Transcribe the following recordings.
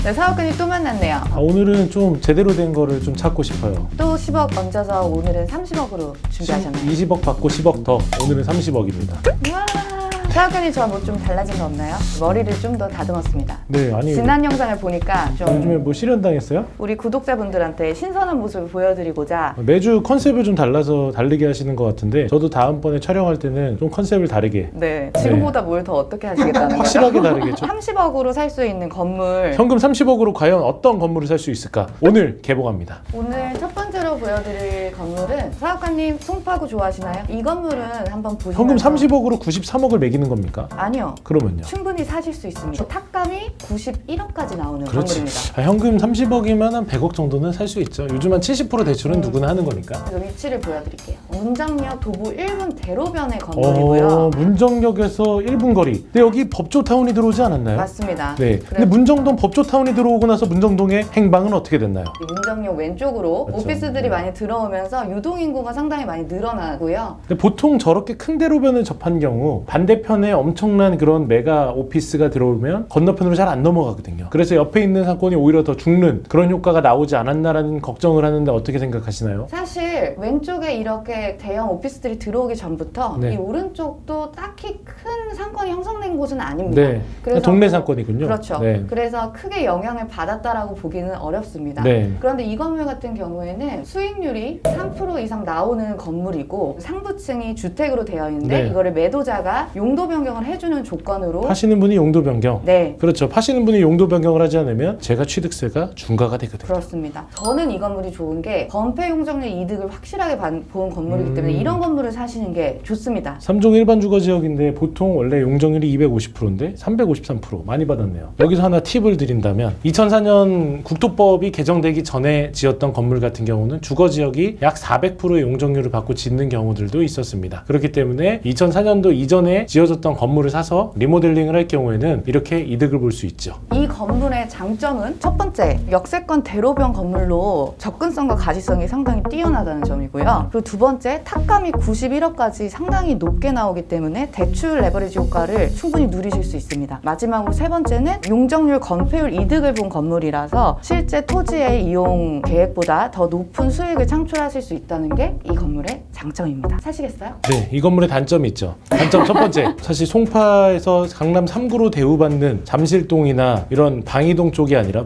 네, 사업가님 또 만났네요. 오늘은 좀 제대로 된 거를 좀 찾고 싶어요. 또 10억 얹어서 오늘은 30억으로 준비하셨나요? 20억 받고 10억 더. 오늘은 30억입니다. 우와. 사업가님 저 뭐 좀 달라진 거 없나요? 머리를 좀 더 다듬었습니다. 네, 아니 지난 영상을 보니까 좀 요즘에 뭐 실현당했어요? 우리 구독자분들한테 신선한 모습을 보여드리고자 매주 컨셉을 좀 달라서 다르게 하시는 것 같은데 저도 다음번에 촬영할 때는 좀 컨셉을 다르게 네 지금보다 뭘 더 어떻게 하시겠다는 거죠? 확실하게 다르겠죠. 30억으로 살 수 있는 건물 현금 30억으로 과연 어떤 건물을 살 수 있을까? 오늘 개봉합니다. 오늘 첫 번째로 보여드릴 건물은 사업가님 송파구 좋아하시나요? 이 건물은 한번 보시면 현금 30억으로 93억을 매기는 겁니까? 아니요 그러면요? 충분히 사실 수 있습니다. 탁감이 91억까지 나오는 그렇지. 건물입니다. 현금 30억이면 한 100억 정도는 살 수 있죠. 요즘 한 70% 대출은 누구나 하는 거니까. 그래서 위치를 보여드릴게요. 문정역 도보 1분 대로변의 건물이고요. 문정역에서 1분 거리. 근데 여기 법조타운이 들어오지 않았나요? 맞습니다. 네. 근데 문정동 법조타운이 들어오고 나서 문정동의 행방은 어떻게 됐나요? 이 문정역 왼쪽으로 그렇죠. 오피스들이 많이 들어오면서 유동인구가 상당히 많이 늘어나고요. 근데 보통 저렇게 큰 대로변을 접한 경우 반대편에 엄청난 그런 메가 오피스가 들어오면 건너편으로 잘 안 넘어가거든요. 그래서 옆에 있는 상권이 오히려 더 죽는 그런 효과가 나오지 않았나라는 걱정을 하는데 어떻게 생각하시나요? 사실 왼쪽에 이렇게 대형 오피스들이 들어오기 전부터 네. 이 오른쪽도 딱히 큰 상권이 형성된 곳은 아닙니다. 네. 동네 상권이군요. 그렇죠. 네. 그래서 크게 영향을 받았다라고 보기는 어렵습니다. 네. 그런데 이 건물 같은 경우에는 수익률이 3% 이상 나오는 건물이고 상부층이 주택으로 되어 있는데 네. 이거를 매도자가 용도 변경을 해주는 조건으로 파시는 분이 용도 변경. 네. 그렇죠. 파시는 분이 용도 변경을 하지 않으면 제가 취득세가 중과가 되거든요. 그렇습니다. 저는 이 건물이 좋은 게 건폐 용적률 이득을 확실하게 본 건물이기 때문에 이런 건물을 사시는 게 좋습니다. 3종 일반 주거 지역인데 보통 원래 용적률이 250%인데 353% 많이 받았네요. 여기서 하나 팁을 드린다면 2004년 국토법이 개정되기 전에 지었던 건물 같은 경우는 주거 지역이 약 400%의 용적률을 받고 짓는 경우들도 있었습니다. 그렇기 때문에 2004년도 이전에 지어졌던 건물을 사서 리모델링을 할 경우에는 이렇게 이득을 볼 수 있죠. 이 건물의 장점은 첫 번째, 역세권 대로변 건물로 접근성과 가시성이 상당히 뛰어나다는 점이고요. 그리고 두 번째, 탁감이 91억까지 상당히 높게 나오기 때문에 대출 레버리지 효과를 충분히 누리실 수 있습니다. 마지막으로 세 번째는 용적률 건폐율 이득을 본 건물이라서 실제 토지의 이용 계획보다 더 높은 수익을 창출하실 수 있다는 게 이 건물의 장점입니다. 사시겠어요? 네, 이 건물의 단점이 있죠. 단점 첫 번째, 사실 송파에서 강남 3구로 대우받는 잠실동이나 이런 방이동 쪽이 아니라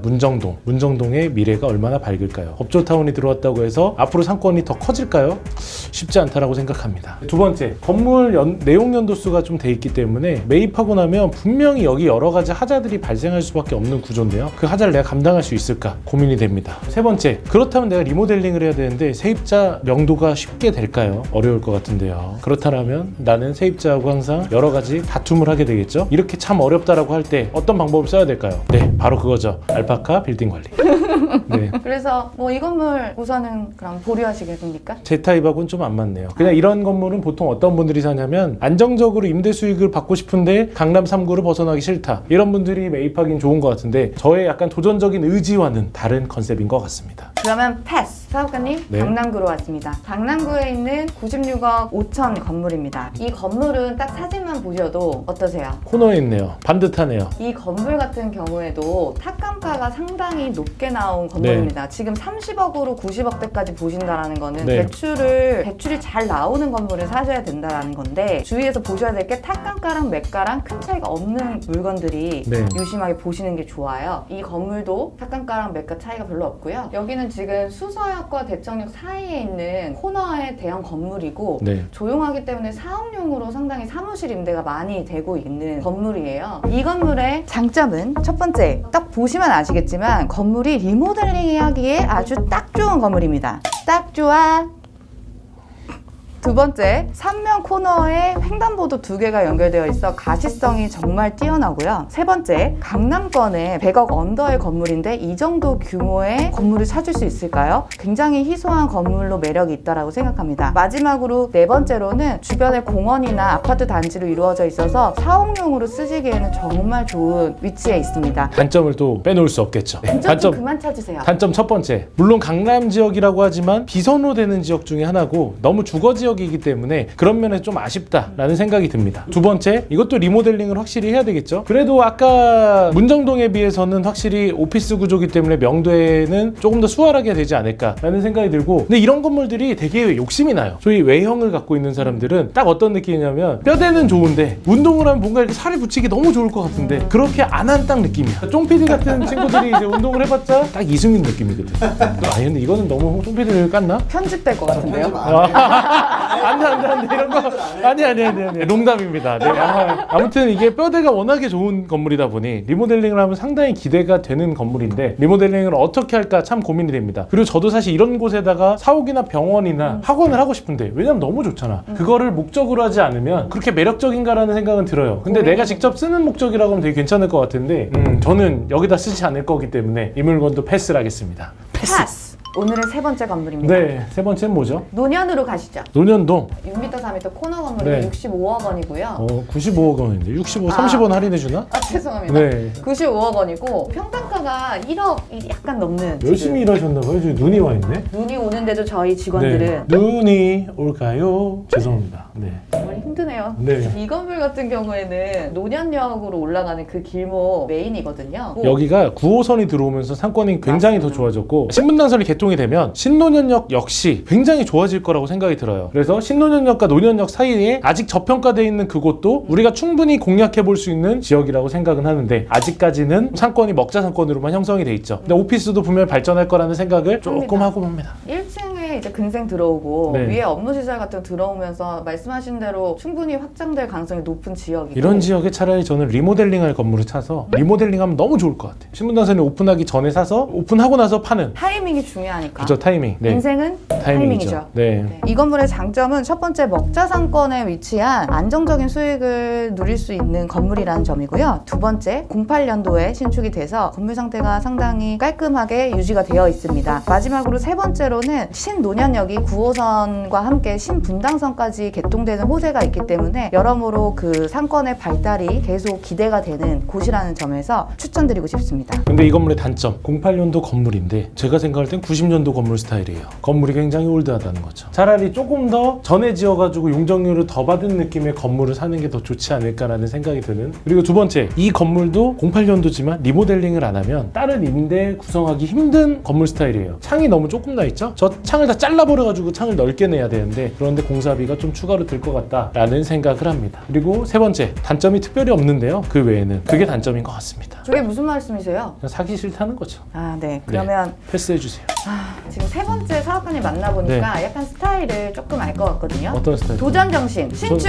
문정동의 미래가 얼마나 밝을까요? 법조타운이 들어왔다고 해서 앞으로 상권이 더 커질까요? 쉽지 않다라고 생각합니다. 두 번째, 건물 내용 연도수가 좀 돼 있기 때문에 매입하고 나면 분명히 여기 여러 가지 하자들이 발생할 수밖에 없는 구조인데요. 그 하자를 내가 감당할 수 있을까 고민이 됩니다. 세 번째, 그렇다면 내가 리모델링을 해야 되는데 세입자 명도가 쉽게 될까요? 어려울 것 같은데요. 그렇다면 나는 세입자하고 항상 여러 가지 다툼을 하게 되겠죠. 이렇게 참 어렵다라고 할 때 어떤 방법을 써야 될까요? 네, 바로 그거죠. 알파카 빌딩 관리. 네. 그래서 뭐 이 건물 우선은 그럼 보류하시겠습니까? 제 타입하고는 좀 안 맞네요. 그냥 이런 건물은 보통 어떤 분들이 사냐면 안정적으로 임대 수익을 받고 싶은데 강남 3구를 벗어나기 싫다. 이런 분들이 매입하기는 좋은 것 같은데 저의 약간 도전적인 의지와는 다른 컨셉인 것 같습니다. 그러면 패스! 사업가님, 네. 강남구로 왔습니다. 강남구에 있는 96억 5천 건물입니다. 이 건물은 딱 사진만 보셔도 어떠세요? 코너에 있네요. 반듯하네요. 이 건물 같은 경우에도 탁감가가 상당히 높게 나온 건물입니다. 지금 30억으로 90억대까지 보신다는 거는 네. 대출이 잘 나오는 건물을 사셔야 된다는 건데 주위에서 보셔야 될 게 탁감가랑 매가랑 큰 차이가 없는 물건들이 네. 유심하게 보시는 게 좋아요. 이 건물도 탁감가랑 매가 차이가 별로 없고요. 여기는 지금 수서역과 대청역 사이에 있는 코너의 대형 건물이고 네. 조용하기 때문에 사업용으로 상당히 사무실 임대가 많이 되고 있는 건물이에요. 이 건물의 장점은 첫 번째, 딱 보시면 아시겠지만 건물이 리모델링 하기에 아주 딱 좋은 건물입니다. 딱 좋아. 두 번째, 삼면 코너에 횡단보도 2개가 연결되어 있어 가시성이 정말 뛰어나고요. 세 번째, 강남권에 100억 언더의 건물인데 이 정도 규모의 건물을 찾을 수 있을까요? 굉장히 희소한 건물로 매력이 있다고 생각합니다. 마지막으로 네 번째로는 주변에 공원이나 아파트 단지로 이루어져 있어서 사옥용으로 쓰시기에는 정말 좋은 위치에 있습니다. 단점을 또 빼놓을 수 없겠죠. 단점 그만 찾으세요. 단점 첫 번째, 물론 강남 지역이라고 하지만 비선호되는 지역 중에 하나고 너무 주거 지역이 매력적이기 때문에 그런 면에서 좀 아쉽다라는 생각이 듭니다. 두 번째, 이것도 리모델링을 확실히 해야 되겠죠. 그래도 아까 문정동에 비해서는 확실히 오피스 구조기 때문에 명도에는 조금 더 수월하게 되지 않을까라는 생각이 들고, 근데 이런 건물들이 되게 욕심이 나요. 저희 외형을 갖고 있는 사람들은 딱 어떤 느낌이냐면 뼈대는 좋은데 운동을 하면 뭔가 이렇게 살이 붙이기 너무 좋을 것 같은데 그렇게 안 한 딱 느낌이야. 쫑PD 같은 친구들이 이제 운동을 해봤자 딱 이승윤 느낌이거든. 아니 근데 이거는 너무 쫑PD를 깠나? 편집될 것 같은데요? 안돼 이런 거 아니 농담입니다. 네, 아무튼 이게 뼈대가 워낙에 좋은 건물이다 보니 리모델링을 하면 상당히 기대가 되는 건물인데 리모델링을 어떻게 할까 참 고민이 됩니다. 그리고 저도 사실 이런 곳에다가 사옥이나 병원이나 학원을 하고 싶은데 왜냐면 너무 좋잖아. 그거를 목적으로 하지 않으면 그렇게 매력적인가라는 생각은 들어요. 근데 내가 직접 쓰는 목적이라고 하면 되게 괜찮을 것 같은데 저는 여기다 쓰지 않을 거기 때문에 이 물건도 패스를 하겠습니다. 패스! 오늘의 세 번째 건물입니다. 네, 세 번째는 뭐죠? 노년으로 가시죠. 논현동. 6m 4m 코너 건물이 네. 65억 원이고요. 95억 원인데 65, 30원 할인해주나? 아 죄송합니다. 네. 95억 원이고 평당가가 1억이 약간 넘는. 열심히 일하셨나봐요. 지금 눈이 와 있네. 눈이 오는데도 저희 직원들은 네. 눈이 올까요? 죄송합니다. 네. 정말 힘드네요. 네. 이 건물 같은 경우에는 노년역으로 올라가는 그 길목 메인이거든요. 여기가 9호선이 들어오면서 상권이 굉장히 더 좋아졌고 신분당선이 개통이 되면 신노년역 역시 굉장히 좋아질 거라고 생각이 들어요. 그래서 신노년역과 노년역 사이에 아직 저평가되어 있는 그곳도 우리가 충분히 공략해 볼 수 있는 지역이라고 생각은 하는데 아직까지는 상권이 먹자 상권으로만 형성이 돼 있죠. 근데 오피스도 분명히 발전할 거라는 생각을 조금 하고 봅니다. 1층에 이제 근생 들어오고 네. 위에 업무시설 같은 거 들어오면서 말씀하신 대로 충분히 확장될 가능성이 높은 지역이고 이런 지역에 차라리 저는 리모델링할 건물을 사서 리모델링하면 너무 좋을 것 같아요. 신분당선이 오픈하기 전에 사서 오픈하고 나서 파는. 타이밍이 중요하니까. 그죠, 타이밍. 네. 인생은 타이밍이죠. 네. 네. 이 건물의 장점은 첫 번째 먹자 상권에 위치한 안정적인 수익을 누릴 수 있는 건물이라는 점이고요. 두 번째 08년도에 신축이 돼서 건물 상태가 상당히 깔끔하게 유지가 되어 있습니다. 마지막으로 세 번째로는 신노년역이 9호선과 함께 신분당선까지 개통되는 호재가 있기 때문에 여러모로 그 상권의 발달이 계속 기대가 되는 곳이라는 점에서 추천드리고 싶습니다. 근데 이 건물의 단점 08년도 건물인데 제가 생각할 땐 90년도 건물 스타일이에요. 건물이 굉장히 올드하다는 거죠. 차라리 조금 더 전에 지어가지고 용적률을 더 받은 느낌의 건물을 사는 게 더 좋지 않을까라는 생각이 드는. 그리고 두 번째, 이 건물도 08년도지만 리모델링을 안 하면 다른 임대 구성하기 힘든 건물 스타일이에요. 창이 너무 조금 나 있죠? 저 창을 다 잘라버려가지고 창을 넓게 내야 되는데 그런데 공사비가 좀 추가로 들 것 같다라는 생각을 합니다. 그리고 세 번째, 단점이 특별히 없는데요. 그 외에는 그게 단점인 것 같습니다. 저게 무슨 말씀이세요? 그냥 사기 싫다는 거죠. 아, 네. 그러면 패스해주세요. 지금 세 번째 사업가님 만나보니까 약간 스타일을 조금 알 것 같거든요. 어떤 스타일? 도전 정신, 신축!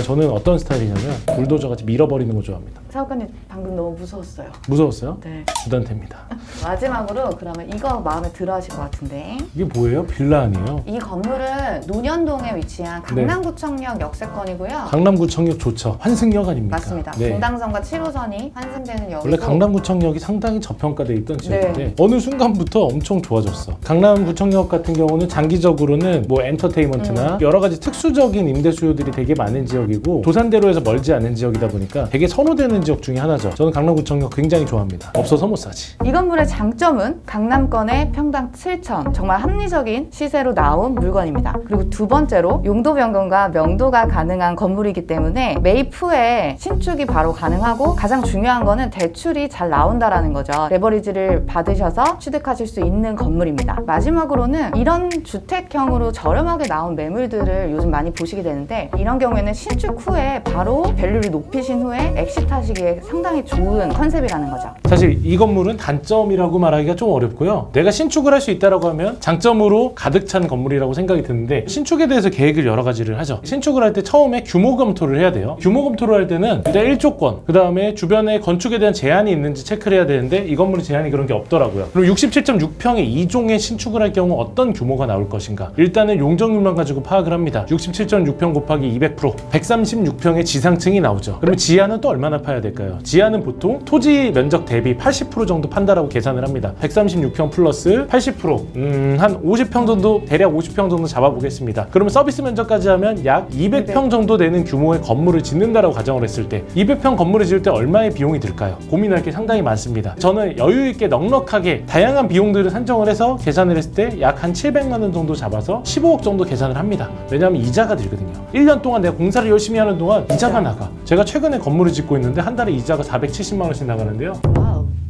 저는 어떤 스타일이냐면 불도저 같이 밀어버리는 거 좋아합니다. 사업가님 방금 너무 무서웠어요. 무서웠어요? 네. 부단태입니다. 마지막으로 그러면 이거 마음에 들어 하실 것 같은데 이게 뭐예요? 빌라 아니에요? 이 건물은 노년동에 위치한 강남구청역 역세권이고요. 강남구청역 좋죠. 환승역 아닙니까? 맞습니다. 네. 분당선과 7호선이 환승되는 역이고 원래 강남구청역이 상당히 저평가돼 있던 지역인데 네. 어느 순간부터 엄청 좋아졌어. 강남구청역 같은 경우는 장기적으로는 뭐 엔터테인먼트나 여러 가지 특수적인 임대 수요들이 되게 많은 지역이고 도산대로에서 멀지 않은 지역이다 보니까 되게 선호되는 지역 중에 하나죠. 저는 강남구청역 굉장히 좋아합니다. 없어서 못 사지. 이 건물의 장점은 강남권의 평당 7천 정말 합리적인 시세로 나온 물건입니다. 그리고 두 번째로 용도 변경과 명도가 가능한 건물이기 때문에 매입 후에 신축이 바로 가능하고 가장 중요한 거는 대출이 잘 나온다라는 거죠. 레버리지를 받으셔서 취득하실 수 있는 건물입니다. 마지막으로는 이런 주택형으로 저렴하게 나온 매물들을 요즘 많이 보시게 되는데 이런 경우에는 신축 후에 바로 밸류를 높이신 후에 엑시트하시기에 상당히 좋은 컨셉이라는 거죠. 사실 이 건물은 단점이라고 말하기가 좀 어렵고요. 내가 신축을 할 수 있다고 하면 장점으로 가득 찬 건물이라고 생각이 드는데 신축에 대해서 계획을 여러 가지를 하죠. 신축을 할 때 처음에 규모 검토를 해야 돼요. 규모 검토를 할 때는 일단 1조건, 그 다음에 주변에 건축에 대한 제한이 있는지 체크를 해야 되는데 이 건물은 제한이 그런 게 없더라고요. 그리고 67.6평에 2종의 신축을 할 경우 어떤 규모가 나올 것인가. 일단은 용적률만 가지고 파악을 합니다. 67.6평 곱하기 200%, 136평의 지상층이 나오죠. 그러면 지하는 또 얼마나 파야 봐야 될까요? 지하는 보통 토지 면적 대비 80% 정도 판다라고 계산을 합니다. 136평 플러스 80%, 한 50평 정도, 대략 50평 정도 잡아보겠습니다. 그러면 서비스 면적까지 하면 약 200평 정도 되는 규모의 건물을 짓는다라고 가정을 했을 때 200평 건물을 지을 때 얼마의 비용이 들까요? 고민할 게 상당히 많습니다. 저는 여유 있게 넉넉하게 다양한 비용들을 산정을 해서 계산을 했을 때 약 한 700만 원 정도 잡아서 15억 정도 계산을 합니다. 왜냐하면 이자가 들거든요. 1년 동안 내가 공사를 열심히 하는 동안 이자가 나가. 제가 최근에 건물을 짓고 있는데 한 달에 이자가 470만 원씩 나가는데요.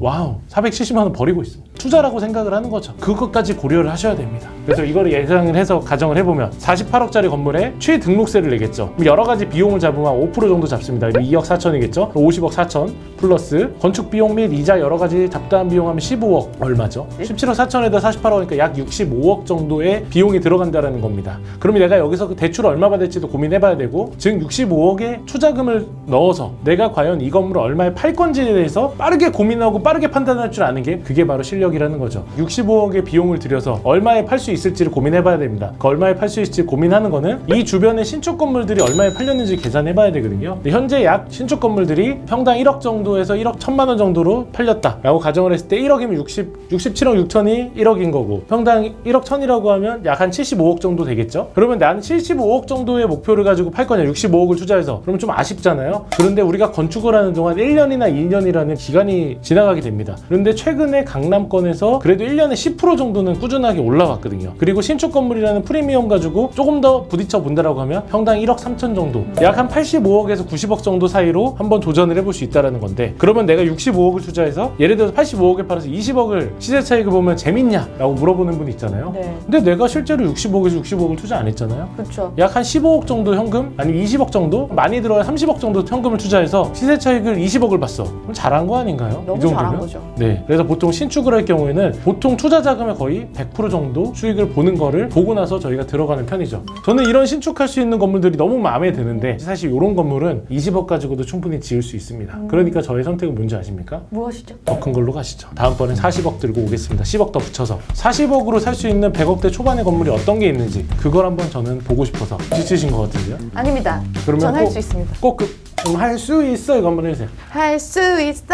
와우, 470만 원 버리고 있습니다. 투자라고 생각을 하는 거죠. 그것까지 고려를 하셔야 됩니다. 그래서 이거를 예상을 해서 가정을 해보면 48억짜리 건물에 취등록세를 내겠죠. 여러 가지 비용을 잡으면 5% 정도 잡습니다. 2억 4천이겠죠. 50억 4천 플러스 건축 비용 및 이자 여러 가지 잡다한 비용하면 15억 얼마죠? 17억 4천에다 48억이니까 약 65억 정도의 비용이 들어간다는 겁니다. 그러면 내가 여기서 그 대출을 얼마 받을지도 고민해봐야 되고, 즉 65억의 투자금을 넣어서 내가 과연 이 건물을 얼마에 팔 건지에 대해서 빠르게 고민하고 빠르게 판단할 줄 아는 게 그게 바로 실력이라는 거죠. 65억의 비용을 들여서 얼마에 팔 수 있을지를 고민해봐야 됩니다. 그 얼마에 팔 수 있을지 고민하는 거는 이 주변의 신축 건물들이 얼마에 팔렸는지 계산해봐야 되거든요. 근데 현재 약 신축 건물들이 평당 1억 정도에서 1억 1천만 원 정도로 팔렸다라고 가정을 했을 때 1억이면 67억 6천이 1억인 거고, 평당 1억 1천이라고 하면 약 한 75억 정도 되겠죠. 그러면 나는 75억 정도의 목표를 가지고 팔 거냐, 65억을 투자해서. 그러면 좀 아쉽잖아요. 그런데 우리가 건축을 하는 동안 1년이나 2년이라는 기간이 지나가게 됩니다. 그런데 최근에 강남권에서 그래도 1년에 10% 정도는 꾸준하게 올라왔거든요. 그리고 신축 건물이라는 프리미엄 가지고 조금 더 부딪혀 본다라고 하면 평당 1억 3천 정도, 약 한 85억에서 90억 정도 사이로 한번 도전을 해볼 수 있다는 건데, 그러면 내가 65억을 투자해서 예를 들어서 85억에 팔아서 20억을 시세 차익을 보면 재밌냐? 라고 물어보는 분이 있잖아요. 네. 근데 내가 실제로 65억에서 60억을 투자 안 했잖아요. 그렇죠. 약 한 15억 정도 현금, 아니면 20억 정도, 많이 들어야 30억 정도 현금을 투자해서 시세 차익을 20억을 봤어. 그럼 잘한 거 아닌가요? 너무 이 정도면? 잘한 거죠. 네. 그래서 보통 신축을 할 경우에는 보통 투자 자금의 거의 100% 정도 수익을 보는 거를 보고 나서 저희가 들어가는 편이죠. 저는 이런 신축할 수 있는 건물들이 너무 마음에 드는데, 사실 이런 건물은 20억 가지고도 충분히 지을 수 있습니다. 그러니까 저의 선택은 뭔지 아십니까? 무엇이죠? 더 큰 걸로 가시죠. 다음번엔 40억 들고 오겠습니다. 10억 더 붙여서 40억으로 살 수 있는 100억대 초반의 건물이 어떤 게 있는지 그걸 한번 저는 보고 싶어서 지치신 것 같은데요. 아닙니다. 그러면 전 할 꼭- 수 있습니다. 꼭 할 수 있어 이거 한번 해주세요. 할 수 있어.